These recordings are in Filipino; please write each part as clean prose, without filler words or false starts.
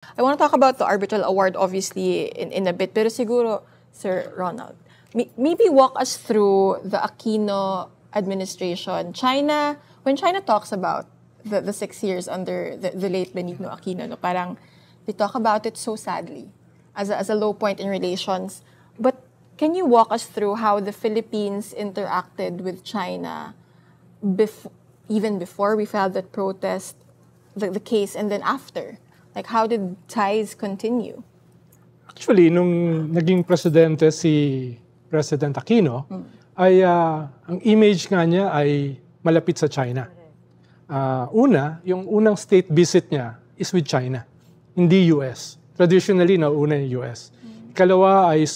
I want to talk about the arbitral award, obviously, in a bit. Pero siguro, Sir Ronald, maybe walk us through the Aquino administration. When China talks about the 6 years under the late Benigno Aquino, no, parang they talk about it so sadly as a low point in relations. But can you walk us through how the Philippines interacted with China even before we filed that protest, the case, and then after? Like, how did ties continue? Actually, nung naging presidente si President Aquino, ay ang image nga niya ay malapit sa China. Yung unang state visit niya is with China, hindi US. Traditionally, nauna yung US. Ikalawa ay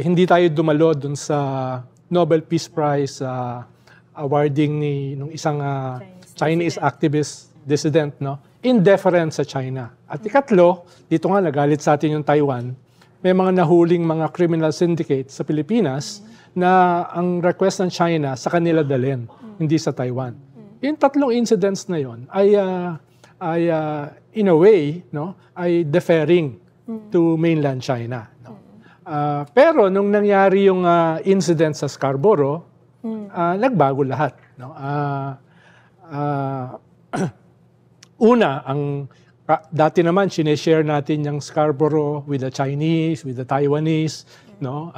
hindi tayo dumalo dun sa Nobel Peace Prize awarding nung isang Chinese activist dissident, no? In deference sa China. At ikatlo, dito nga nagalit sa atin yung Taiwan, may mga nahuling mga criminal syndicate sa Pilipinas na ang request ng China sa kanila dalhin, hindi sa Taiwan. Yung tatlong incidents na yon ay in a way, no, ay deferring to mainland China. No? Pero nung nangyari yung incident sa Scarborough, nagbago lahat. No? Una, dati naman sineshare natin yung Scarborough with the Chinese, with the Taiwanese, no?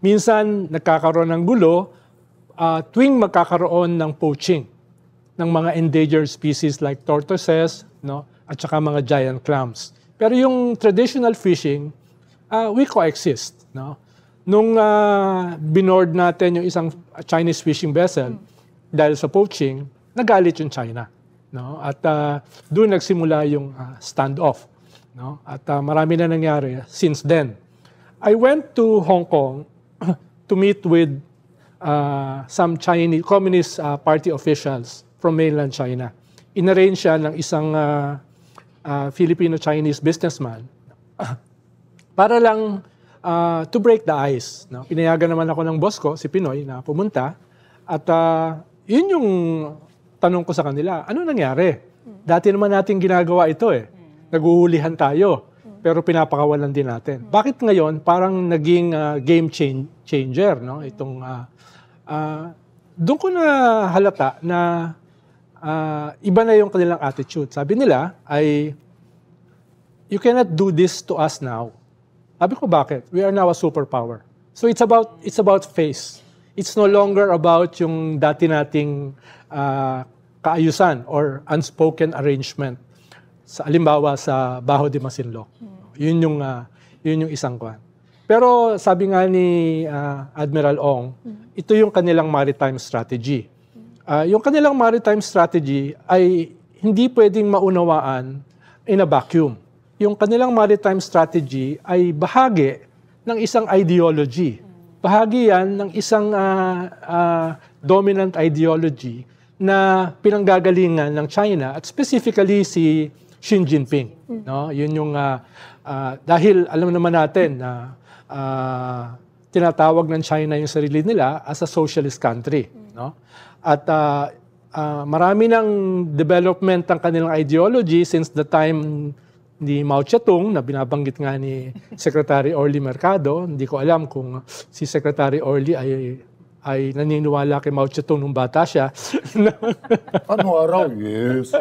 Minsan nagkakaroon ng gulo tuwing magkakaroon ng poaching ng mga endangered species like tortoises, no? At saka mga giant clams. Pero yung traditional fishing, we coexist, no? Nung binoard natin yung isang Chinese fishing vessel dahil sa poaching, nagalit yung China. No? At doon nagsimula yung standoff. No? At marami na nangyari since then. I went to Hong Kong to meet with some Chinese Communist Party officials from mainland China. Inarrange siya ng isang Filipino-Chinese businessman para lang to break the ice. No? Pinayagan naman ako ng boss ko, si Pinoy, na pumunta. At yun yung tanong ko sa kanila, ano nangyari? Dati naman natin ginagawa ito eh. Naguhulihan tayo, pero pinapakawalan din natin. Bakit ngayon parang naging game changer, no? Itong doon ko na halata na iba na yung kanilang attitude. Sabi nila ay, you cannot do this to us now. Sabi ko, bakit? We are now a superpower. So it's about face. It's no longer about yung dati nating kaayusan or unspoken arrangement sa alimbawa sa Baho de Masinloc. Yun yung isang kwan. Pero sabi nga ni Admiral Ong, ito yung kanilang maritime strategy. Yung kanilang maritime strategy ay hindi pwedeng maunawaan in a vacuum. Yung kanilang maritime strategy ay bahagi ng isang ideology. Bahagi yan ng isang dominant ideology na pinanggagalingan ng China at specifically si Xi Jinping. No? Yun yung dahil alam naman natin na tinatawag ng China yung sarili nila as a socialist country. No? At marami ng development ng kanilang ideology since the time ni Mao Zedong na binabanggit nga ni Secretary Orly Mercado. Hindi ko alam kung si Secretary Orly ay naniniwala kay Mao Zedong nung bata siya. Ano araw? Yes.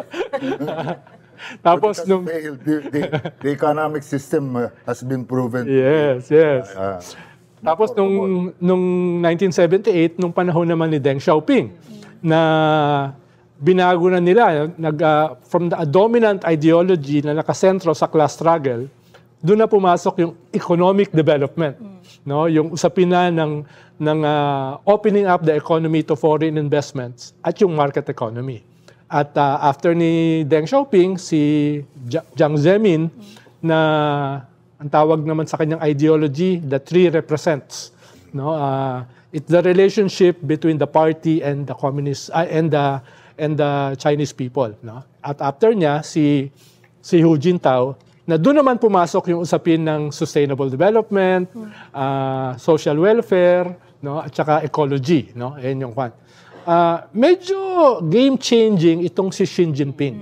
Tapos nung the economic system has been proven. Yes. Tapos nung 1978, nung panahon naman ni Deng Xiaoping, na binago na nila from the dominant ideology na nakasentro sa class struggle, doon na pumasok yung economic development, no? Yung usapin na ng opening up the economy to foreign investments at yung market economy. At after ni Deng Xiaoping, si Jiang Zemin, na ang tawag naman sa kanyang ideology, the three represents, no? It's the relationship between the party and the communist and the Chinese people, no? At after niya si Hu Jintao, na doon naman pumasok yung usapin ng sustainable development, social welfare, no? At saka ecology, no? Ayan yung kwan. Medyo game changing itong si Xi Jinping.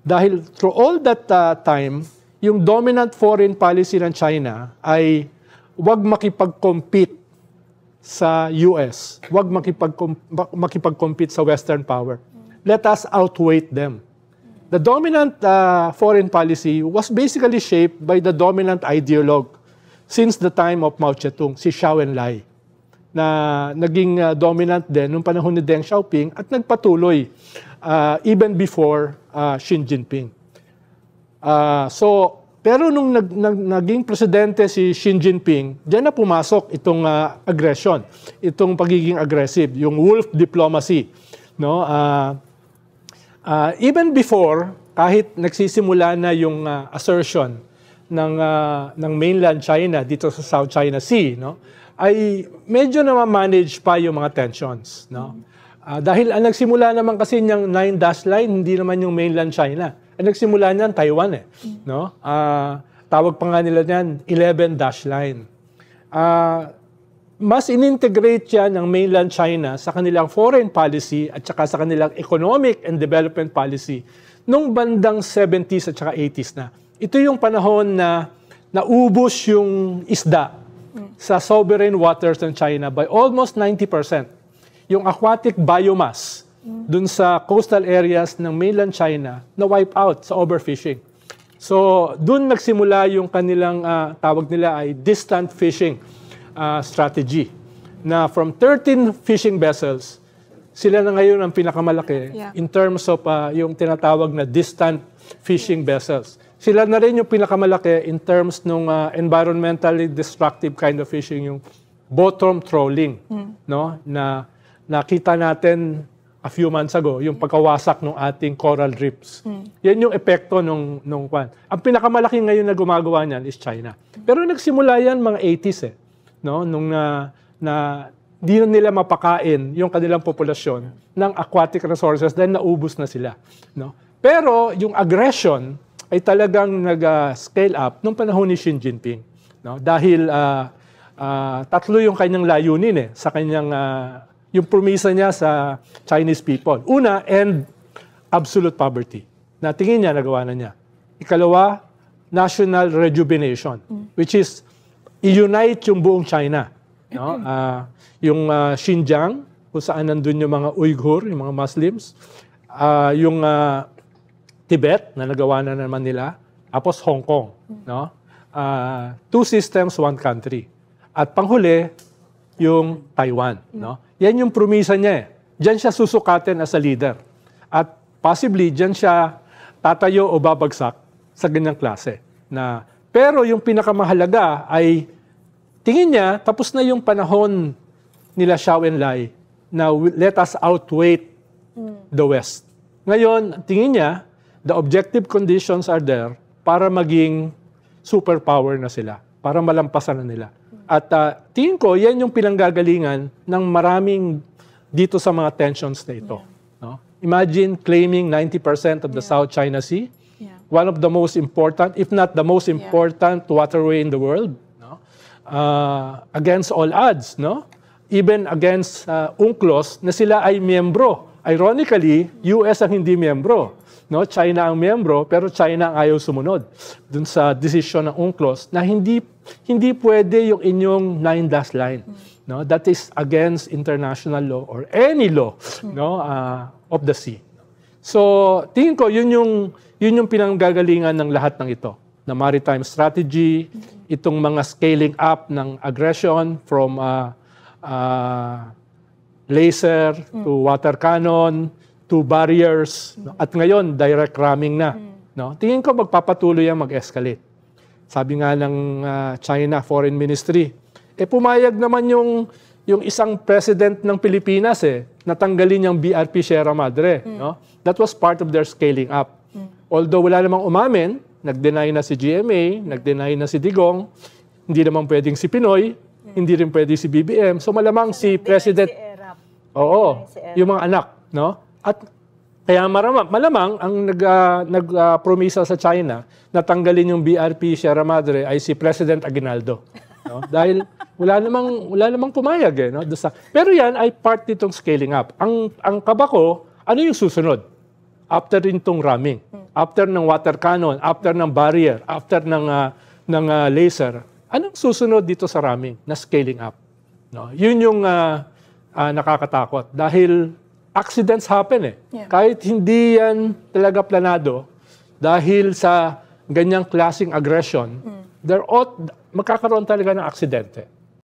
Dahil through all that time, yung dominant foreign policy ng China ay wag makipag-compete sa US, wag makipag-compete sa Western power. Let us outweigh them. The dominant foreign policy was basically shaped by the dominant ideologue since the time of Mao Zedong, si Zhou Enlai, na naging dominant din nung panahon ni Deng Xiaoping at nagpatuloy even before Xi Jinping. Pero nung naging presidente si Xi Jinping, diyan na pumasok itong aggression, itong pagiging aggressive, yung wolf diplomacy, no? Even before, kahit nagsisimula na yung assertion ng mainland China dito sa South China Sea, no? Ay medyo na manage pa yung mga tensions, no? Dahil ang nagsimula naman kasi niyang 9-dash line, hindi naman yung mainland China. Ang nagsimula niyan, Taiwan no? Tawag pa nga nila niyan, 11-dash line. Mas inintegrate yan ng mainland China sa kanilang foreign policy at saka sa kanilang economic and development policy nung bandang 70s at saka 80s na. Ito yung panahon na naubos yung isda sa sovereign waters ng China by almost 90%. Yung aquatic biomass dun sa coastal areas ng mainland China na wipe out sa overfishing. So, dun nagsimula yung kanilang tawag nila ay distant fishing strategy. Na from 13 fishing vessels, sila na ngayon ang pinakamalaki in terms of yung tinatawag na distant fishing vessels. Sila na rin yung pinakamalaki in terms ng environmentally destructive kind of fishing, yung bottom trawling, no? Na nakita natin a few months ago, yung pagkawasak ng ating coral reefs. Yan yung epekto nung kwan. Ang pinakamalaki ngayon na gumagawa niyan is China. Pero nagsimula yan mga 80s no? Nung di na nila mapakain yung kanilang populasyon ng aquatic resources dahil naubos na sila, no? Pero yung aggression ay talagang nag-scale up nung panahon ni Xi Jinping, no? Dahil tatlo yung kanyang layunin sa kanyang yung promisa niya sa Chinese people. Una, end absolute poverty. Na tingin niya, nagawa na niya. Ikalawa, national rejuvenation, which is i-unite yung buong China. No? Yung Xinjiang, kung saan nandun yung mga Uyghur, yung mga Muslims, yung Tibet, na nagawa na naman nila, tapos Hong Kong. No? Two systems, one country. At panghuli, yung Taiwan. No? Yan yung promisa niya. Diyan siya susukatin as a leader. At possibly, diyan siya tatayo o babagsak sa ganyang klase. Pero yung pinakamahalaga ay, tingin niya, tapos na yung panahon nila Zhou Enlai na let us outweigh the West. Ngayon, tingin niya, the objective conditions are there para maging superpower na sila, para malampasan na nila. At tingin ko, yan yung pinanggagalingan ng maraming dito sa mga tensions na ito. No? Imagine claiming 90% of the South China Sea, one of the most important, if not the most important waterway in the world, no? Against all odds, no? Even against UNCLOS na sila ay miyembro. Ironically, US ang hindi miyembro. No, China ang miyembro, pero China ang ayaw sumunod dun sa desisyon ng UNCLOS na hindi pwede yung inyong 9-dash line. No, that is against international law or any law, no, of the sea. So, tingin ko yun yung pinanggagalingan ng lahat ng ito. Na maritime strategy, itong mga scaling up ng aggression from laser to water cannon, to barriers, no? At ngayon, direct ramming na. No? Tingin ko magpapatuloy ang mag-escalate. Sabi nga ng China Foreign Ministry, pumayag naman yung isang president ng Pilipinas natanggalin yung BRP Sierra Madre. No? That was part of their scaling up. Although wala namang umamin, nag-deny na si GMA, nag-deny na si Digong, hindi naman pwedeng si Pinoy, hindi rin pwedeng si BBM. So malamang si President... Oo, yung mga anak, no? At kaya malamang ang nagpromisa sa China na tanggalin yung BRP Sierra Madre ay si President Aguinaldo. No? Dahil wala namang pumayag. No? Pero yan ay part nitong scaling up. Ang kaba ko, ano yung susunod? after rin tong ramming, after ng water cannon, after ng barrier, after ng laser, anong susunod dito sa ramming na scaling up? No? Yun yung nakakatakot dahil accidents happen eh. Yeah. Kahit hindi yan talaga planado, dahil sa ganyang klaseng aggression, magkakaroon talaga ng aksidente.